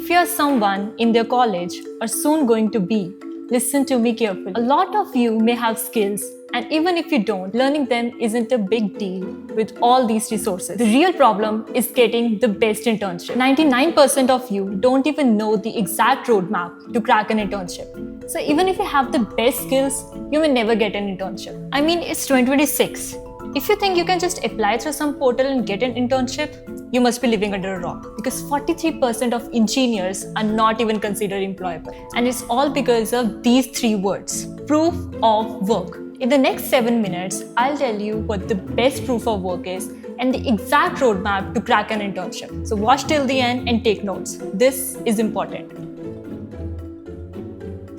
If you are someone in their college or soon going to be, listen to me carefully. A lot of you may have skills, and even if you don't, learning them isn't a big deal with all these resources. The real problem is getting the best internship. 99% of you don't even know the exact roadmap to crack an internship. So even if you have the best skills, you may never get an internship. I mean, it's 2026. If you think you can just apply through some portal and get an internship, you must be living under a rock, because 43% of engineers are not even considered employable. And it's all because of these three words: proof of work. In the next 7 minutes, I'll tell you what the best proof of work is and the exact roadmap to crack an internship. So watch till the end and take notes. This is important.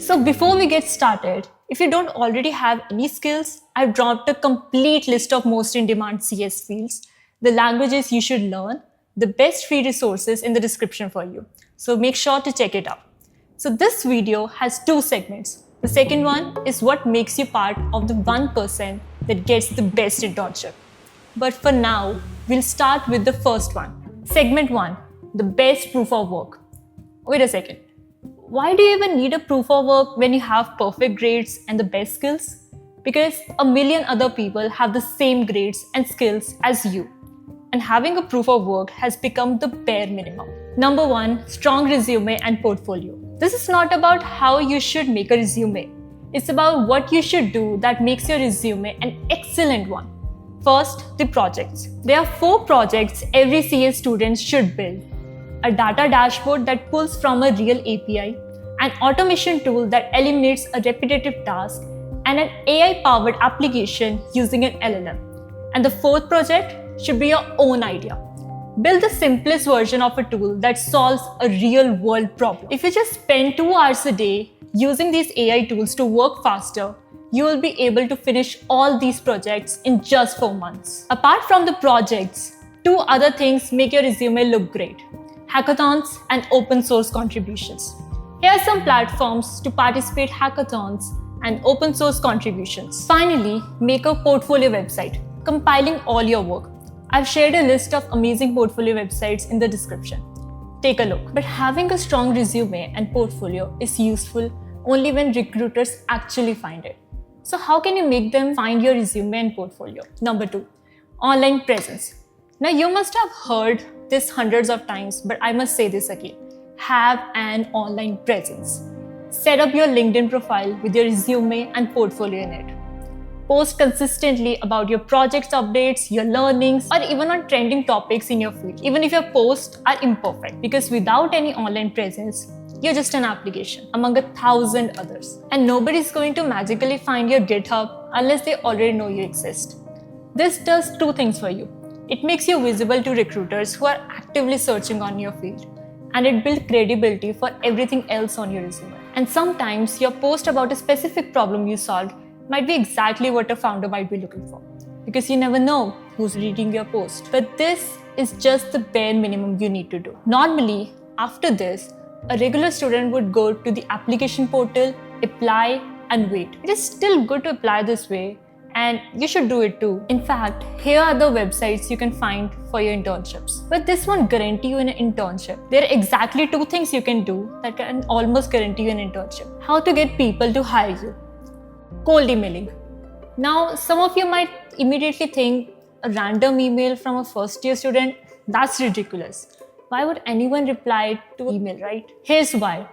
So before we get started, if you don't already have any skills, I've dropped a complete list of most in-demand CS fields, the languages you should learn, the best free resources in the description for you. So make sure to check it out. So this video has two segments. The second one is what makes you part of the 1% that gets the best internship. But for now, we'll start with the first one. Segment 1, the best proof of work. Wait a second. Why do you even need a proof of work when you have perfect grades and the best skills? Because a million other people have the same grades and skills as you. And having a proof of work has become the bare minimum. Number 1, strong resume and portfolio. This is not about how you should make a resume. It's about what you should do that makes your resume an excellent one. First, the projects. There are 4 projects every CS student should build. A data dashboard that pulls from a real API, an automation tool that eliminates a repetitive task, and an AI-powered application using an LLM. And the 4th project should be your own idea. Build the simplest version of a tool that solves a real-world problem. If you just spend 2 hours a day using these AI tools to work faster, you will be able to finish all these projects in just 4 months. Apart from the projects, 2 other things make your resume look great: hackathons and open source contributions. Here are some platforms to participate hackathons and open source contributions. Finally, make a portfolio website, compiling all your work. I've shared a list of amazing portfolio websites in the description. Take a look. But having a strong resume and portfolio is useful only when recruiters actually find it. So how can you make them find your resume and portfolio? Number 2, online presence. Now you must have heard this hundreds of times, but I must say this again. Have an online presence. Set up your LinkedIn profile with your resume and portfolio in it. Post consistently about your project's updates, your learnings, or even on trending topics in your field, even if your posts are imperfect, because without any online presence, you're just an application among 1,000 others. And nobody's going to magically find your GitHub unless they already know you exist. This does 2 things for you. It makes you visible to recruiters who are actively searching on your field, and it builds credibility for everything else on your resume. And sometimes your post about a specific problem you solved might be exactly what a founder might be looking for, because you never know who's reading your post. But this is just the bare minimum you need to do. Normally, after this, a regular student would go to the application portal, apply, and wait. It is still good to apply this way, and you should do it too. In fact, here are the websites you can find for your internships. But this won't guarantee you an internship. There are exactly 2 things you can do that can almost guarantee you an internship. How to get people to hire you. Cold emailing. Now, some of you might immediately think a random email from a first-year student, that's ridiculous. Why would anyone reply to email, right? Here's why.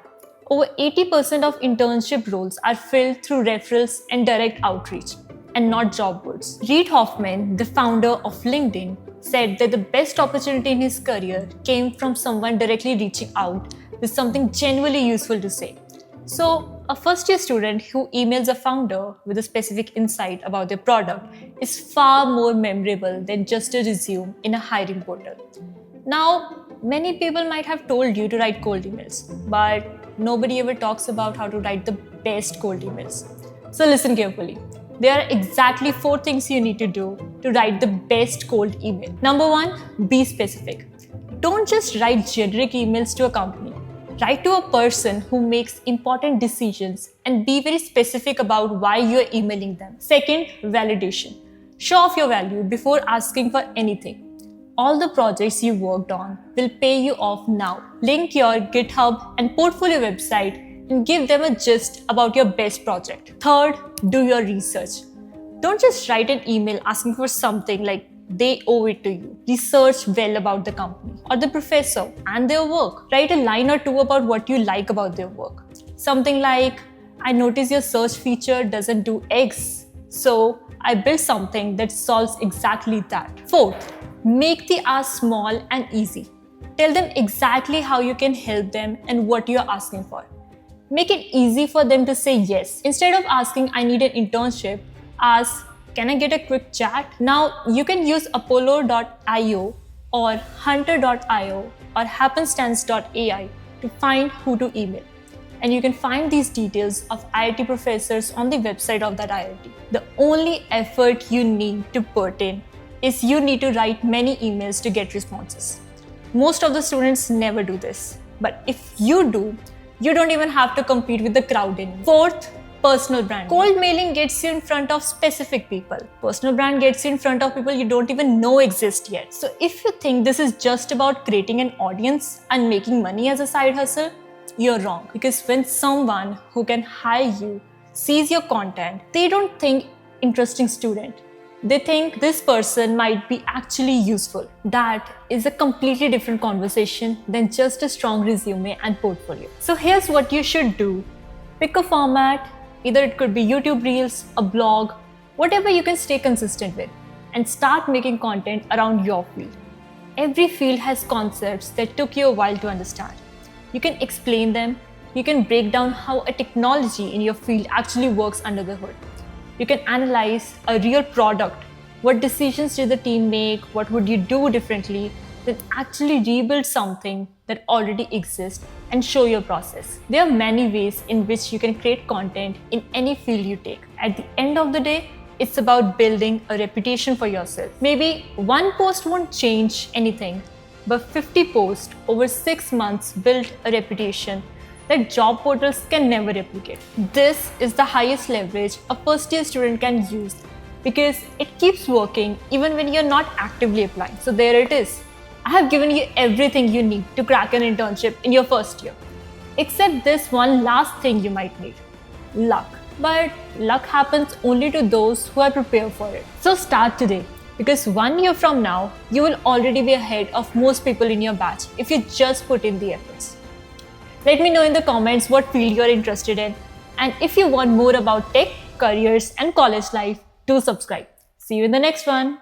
Over 80% of internship roles are filled through referrals and direct outreach, and not job boards. Reid Hoffman, the founder of LinkedIn, said that the best opportunity in his career came from someone directly reaching out with something genuinely useful to say. So, a first-year student who emails a founder with a specific insight about their product is far more memorable than just a resume in a hiring portal. Now, many people might have told you to write cold emails, but nobody ever talks about how to write the best cold emails. So listen carefully. There are exactly 4 things you need to do to write the best cold email. Number 1, be specific. Don't just write generic emails to a company. Write to a person who makes important decisions and be very specific about why you're emailing them. Second, validation. Show off your value before asking for anything. All the projects you worked on will pay you off now. Link your GitHub and portfolio website and give them a gist about your best project. Third, do your research. Don't just write an email asking for something like they owe it to you. Research well about the company or the professor and their work. Write a line or two about what you like about their work. Something like, I notice your search feature doesn't do X, so I built something that solves exactly that. Fourth, make the ask small and easy. Tell them exactly how you can help them and what you are asking for. Make it easy for them to say yes. Instead of asking, I need an internship, ask, can I get a quick chat? Now, you can use Apollo.io or Hunter.io or Happenstance.ai to find who to email. And you can find these details of IIT professors on the website of that IIT. The only effort you need to put in is you need to write many emails to get responses. Most of the students never do this. But if you do, you don't even have to compete with the crowd anymore. Fourth, personal brand. Cold mailing gets you in front of specific people. Personal brand gets you in front of people you don't even know exist yet. So if you think this is just about creating an audience and making money as a side hustle, you're wrong. Because when someone who can hire you sees your content, they don't think interesting student. They think this person might be actually useful. That is a completely different conversation than just a strong resume and portfolio. So here's what you should do. Pick a format. Either it could be YouTube Reels, a blog, whatever you can stay consistent with, and start making content around your field. Every field has concepts that took you a while to understand. You can explain them. You can break down how a technology in your field actually works under the hood. You can analyze a real product. What decisions did the team make? What would you do differently? Then actually rebuild something that already exists and show your process. There are many ways in which you can create content in any field you take. At the end of the day, it's about building a reputation for yourself. Maybe one post won't change anything, but 50 posts over 6 months build a reputation that job portals can never replicate. This is the highest leverage a first-year student can use because it keeps working even when you're not actively applying. So there it is. I have given you everything you need to crack an internship in your first year. Except this one last thing you might need. Luck. But luck happens only to those who are prepared for it. So start today. Because 1 year from now, you will already be ahead of most people in your batch if you just put in the efforts. Let me know in the comments what field you're interested in. And if you want more about tech, careers, and college life, do subscribe. See you in the next one.